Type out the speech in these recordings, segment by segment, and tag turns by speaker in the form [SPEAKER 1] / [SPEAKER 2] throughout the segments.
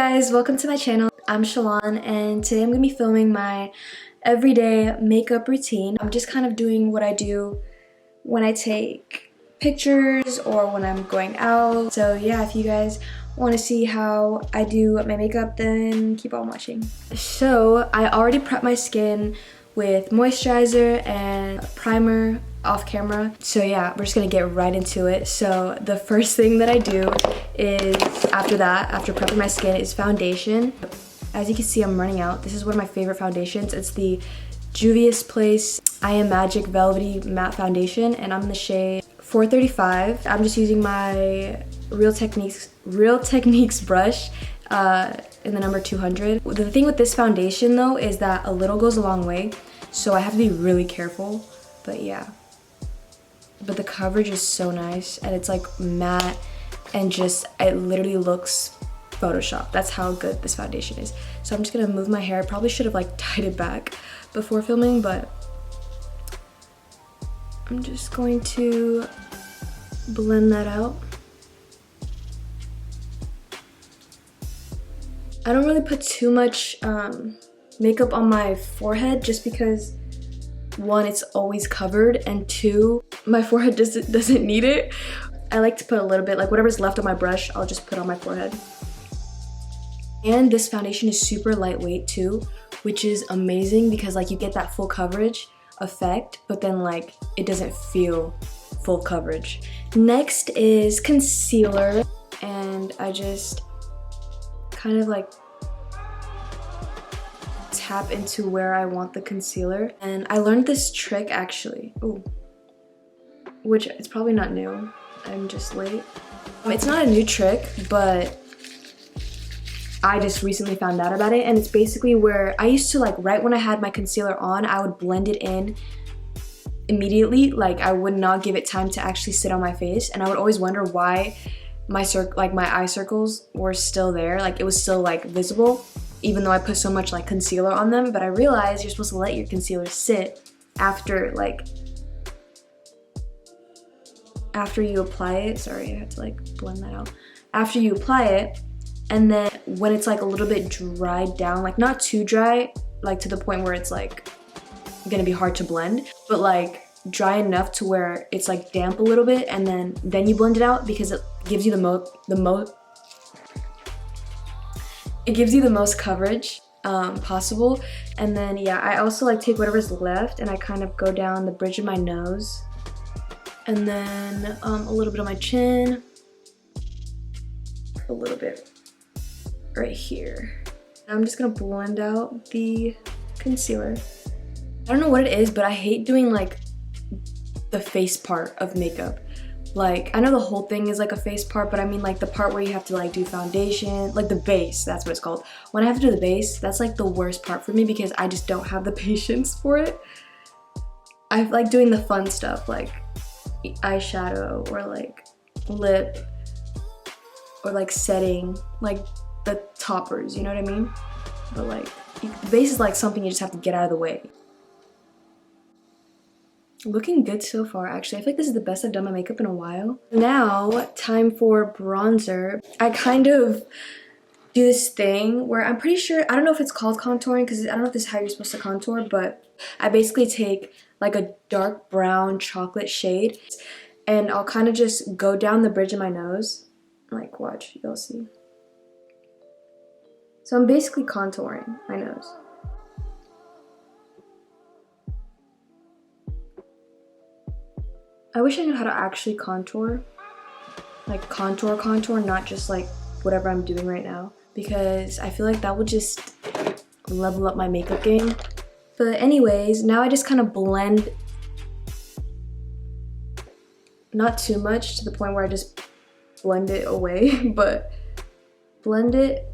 [SPEAKER 1] guys, welcome to my channel. I'm Shalon and today I'm going to be filming my everyday makeup routine. I'm just kind of doing what I do when I take pictures or when I'm going out. So yeah, if you guys want to see how I do my makeup, then keep on watching. So I already prepped my skin with moisturizer and primer off camera. So yeah, we're just gonna get right into it. So the first thing that I do is after prepping my skin, is foundation. As you can see, I'm running out. This is one of my favorite foundations. It's the Juvias Place I Am Magic Velvety Matte Foundation, and I'm in the shade 435. I'm just using my Real Techniques brush in the number 200. The thing with this foundation though is that a little goes a long way, so I have to be really careful. But yeah. But the coverage is so nice, and it's like matte, and just it literally looks Photoshop. That's how good this foundation is. So I'm just gonna move my hair. I probably should have like tied it back before filming, but I'm just going to blend that out. I don't really put too much makeup on my forehead just because one, it's always covered, and two, my forehead doesn't need it. I like to put a little bit, like whatever's left on my brush, I'll just put on my forehead. And this foundation is super lightweight too, which is amazing because like you get that full coverage effect, but then like it doesn't feel full coverage. Next is concealer, and I just kind of like tap into where I want the concealer. And I learned this trick actually, which it's probably not new, I'm just late. It's not a new trick, but I just recently found out about it, and it's basically where I used to, like, right when I had my concealer on, I would blend it in immediately. Like, I would not give it time to actually sit on my face, and I would always wonder why my eye circles were still there. Like, it was still like visible even though I put so much like concealer on them. But I realized you're supposed to let your concealer sit after you apply it. Sorry, I had to like blend that out. After you apply it, and then when it's like a little bit dried down, like not too dry, like to the point where it's like gonna be hard to blend, but like dry enough to where it's like damp a little bit, and then you blend it out because it gives you the most coverage possible. And then yeah, I also like take whatever's left and I kind of go down the bridge of my nose, and then a little bit on my chin, a little bit right here. I'm just gonna blend out the concealer. I don't know what it is, but I hate doing like the face part of makeup. Like, I know the whole thing is like a face part, but I mean like the part where you have to like do foundation, like the base, that's what it's called. When I have to do the base, that's like the worst part for me because I just don't have the patience for it. I like doing the fun stuff like eyeshadow or like lip or like setting, like the toppers, you know what I mean? But like the base is like something you just have to get out of the way. Looking good so far, actually. I feel like this is the best I've done my makeup in a while. Now, time for bronzer. I kind of do this thing where I'm pretty sure, I don't know if it's called contouring because I don't know if this is how you're supposed to contour, but I basically take like a dark brown chocolate shade and I'll kind of just go down the bridge of my nose. Like, watch, you'll see. So I'm basically contouring my nose. I wish I knew how to actually contour. Like contour, not just like whatever I'm doing right now. Because I feel like that would just level up my makeup game. But anyways, now I just kind of blend. Not too much to the point where I just blend it away, but blend it,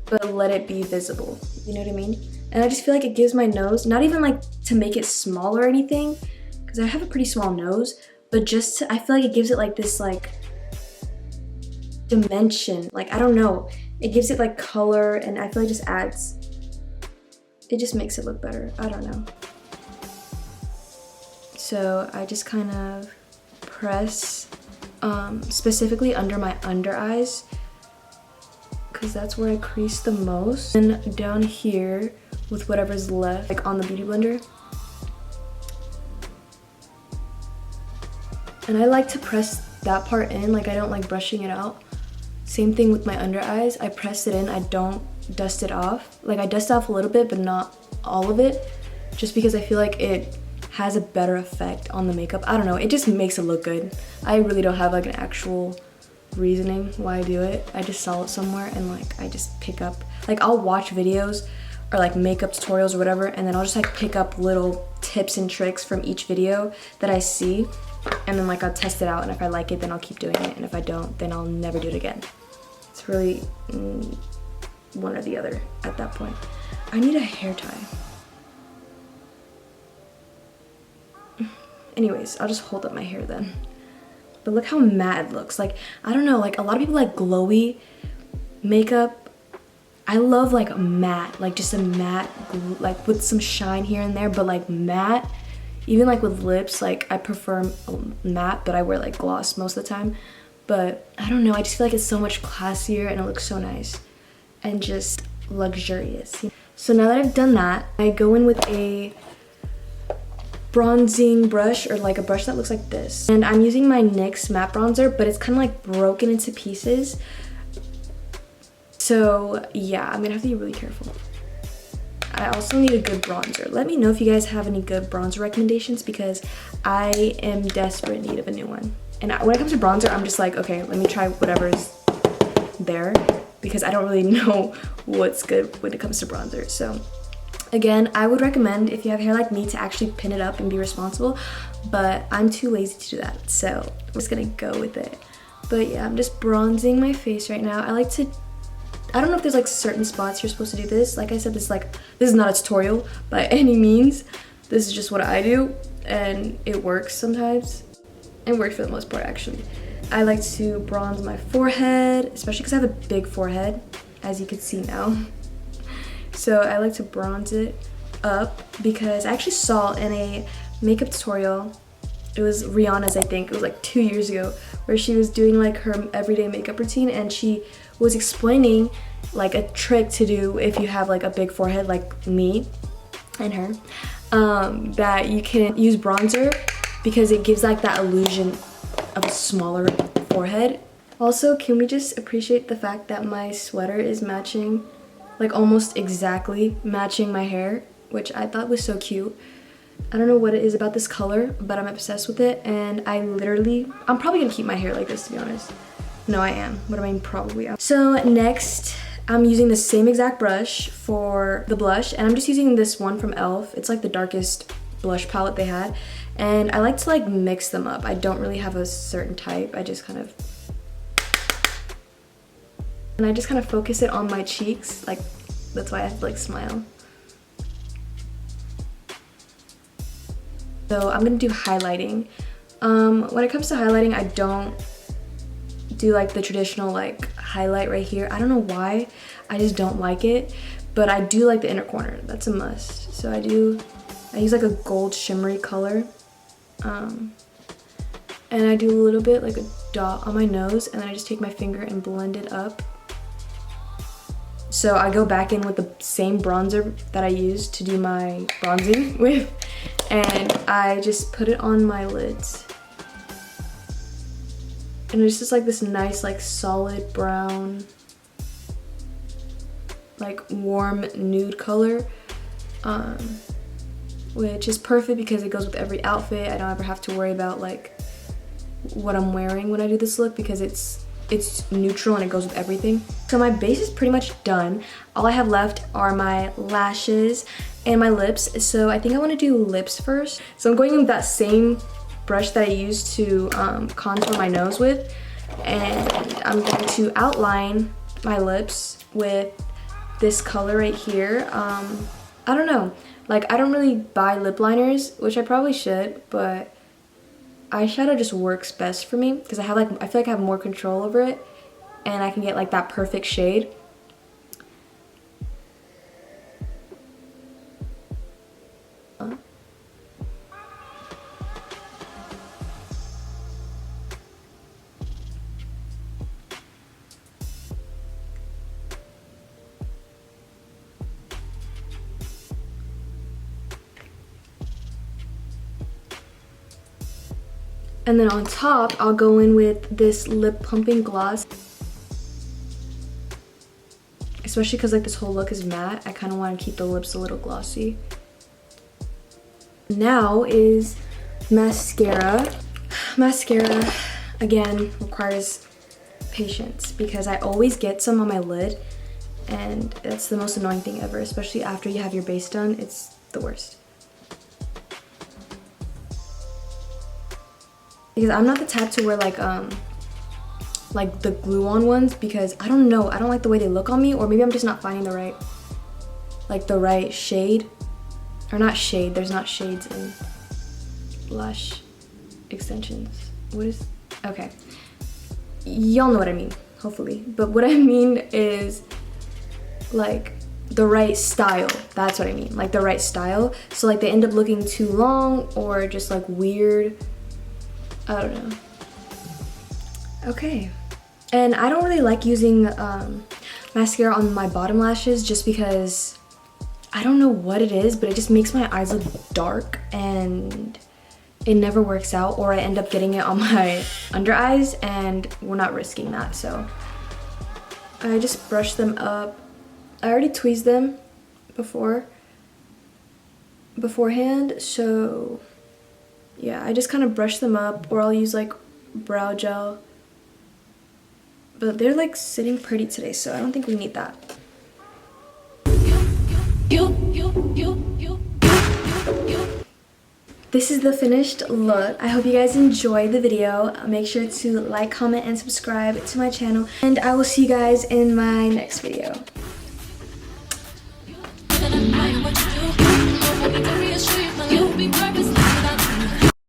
[SPEAKER 1] but let it be visible. You know what I mean? And I just feel like it gives my nose, not even like to make it small or anything, because I have a pretty small nose, but just to, I feel like it gives it like this like dimension. Like, I don't know, it gives it like color, and I feel like it just makes it look better. I don't know. So I just kind of press specifically under my under eyes, because that's where I crease the most. And down here with whatever's left, like on the beauty blender. And I like to press that part in, like I don't like brushing it out. Same thing with my under eyes. I press it in, I don't dust it off. Like I dust off a little bit, but not all of it, just because I feel like it has a better effect on the makeup. I don't know, it just makes it look good. I really don't have like an actual reasoning why I do it. I just saw it somewhere and like I just pick up, like I'll watch videos or like makeup tutorials or whatever, and then I'll just like pick up little tips and tricks from each video that I see, and then like I'll test it out, and if I like it then I'll keep doing it, and if I don't then I'll never do it again. It's really one or the other at that point. I need a hair tie. Anyways, I'll just hold up my hair then. But look how matte it looks. Like, I don't know, like a lot of people like glowy makeup. I love like matte, like just a matte, like with some shine here and there, but like matte. Even like with lips, like I prefer matte, but I wear like gloss most of the time. But I don't know, I just feel like it's so much classier and it looks so nice and just luxurious. So now that I've done that, I go in with a bronzing brush, or like a brush that looks like this. And I'm using my NYX matte bronzer, but it's kind of like broken into pieces. So yeah, I'm gonna have to be really careful. I also need a good bronzer. Let me know if you guys have any good bronzer recommendations, because I am desperate in need of a new one. And when it comes to bronzer, I'm just like, okay, let me try whatever's there, because I don't really know what's good when it comes to bronzer. So again, I would recommend, if you have hair like me, to actually pin it up and be responsible, but I'm too lazy to do that, so I'm just gonna go with it. But yeah, I'm just bronzing my face right now. I don't know if there's like certain spots you're supposed to do this. Like I said, this is not a tutorial by any means. This is just what I do, and it works sometimes. It works for the most part, actually. I like to bronze my forehead, especially because I have a big forehead, as you can see now. So I like to bronze it up because I actually saw in a makeup tutorial, it was Rihanna's, I think, it was like 2 years ago, where she was doing like her everyday makeup routine, and she was explaining like a trick to do if you have like a big forehead like me and her, that you can use bronzer because it gives like that illusion of a smaller forehead. Also, can we just appreciate the fact that my sweater is matching, like almost exactly matching my hair, which I thought was so cute. I don't know what it is about this color, but I'm obsessed with it, and I'm probably gonna keep my hair like this, to be honest. No, I am. What do I mean probably? So next, I'm using the same exact brush for the blush, and I'm just using this one from e.l.f. It's like the darkest blush palette they had, and I like to like mix them up. I don't really have a certain type. I just kind of focus it on my cheeks. Like, that's why I have to like smile. So I'm gonna do highlighting. When it comes to highlighting, I don't do like the traditional like highlight right here. I don't know why, I just don't like it, but I do like the inner corner. That's a must. So I use like a gold shimmery color, and I do a little bit like a dot on my nose, and then I just take my finger and blend it up. So I go back in with the same bronzer that I used to do my bronzing with, and I just put it on my lids. And it's just like this nice, like solid brown, like warm nude color, which is perfect because it goes with every outfit. I don't ever have to worry about like what I'm wearing when I do this look, because it's neutral and it goes with everything. So my base is pretty much done. All I have left are my lashes and my lips. So I think I want to do lips first. So I'm going with that same brush that I used to contour my nose with, and I'm going to outline my lips with this color right here. I don't know, like I don't really buy lip liners, which I probably should, but eyeshadow just works best for me because I feel like I have more control over it, and I can get like that perfect shade. And then on top, I'll go in with this lip plumping gloss. Especially because like this whole look is matte, I kind of want to keep the lips a little glossy. Now is mascara. Mascara, again, requires patience because I always get some on my lid and it's the most annoying thing ever, especially after you have your base done. It's the worst. Because I'm not the type to wear like the glue-on ones because I don't know, I don't like the way they look on me, or maybe I'm just not finding the right shade. Or not shade, there's not shades in blush extensions. What is, okay. Y'all know what I mean, hopefully. But what I mean is like the right style. That's what I mean, like the right style. So like they end up looking too long or just like weird. I don't know. Okay. And I don't really like using mascara on my bottom lashes just because I don't know what it is, but it just makes my eyes look dark and it never works out, or I end up getting it on my under eyes and we're not risking that. So I just brush them up. I already tweezed them beforehand, so yeah, I just kind of brush them up, or I'll use like brow gel. But they're like sitting pretty today, so I don't think we need that. This is the finished look. I hope you guys enjoyed the video. Make sure to like, comment, and subscribe to my channel. And I will see you guys in my next video.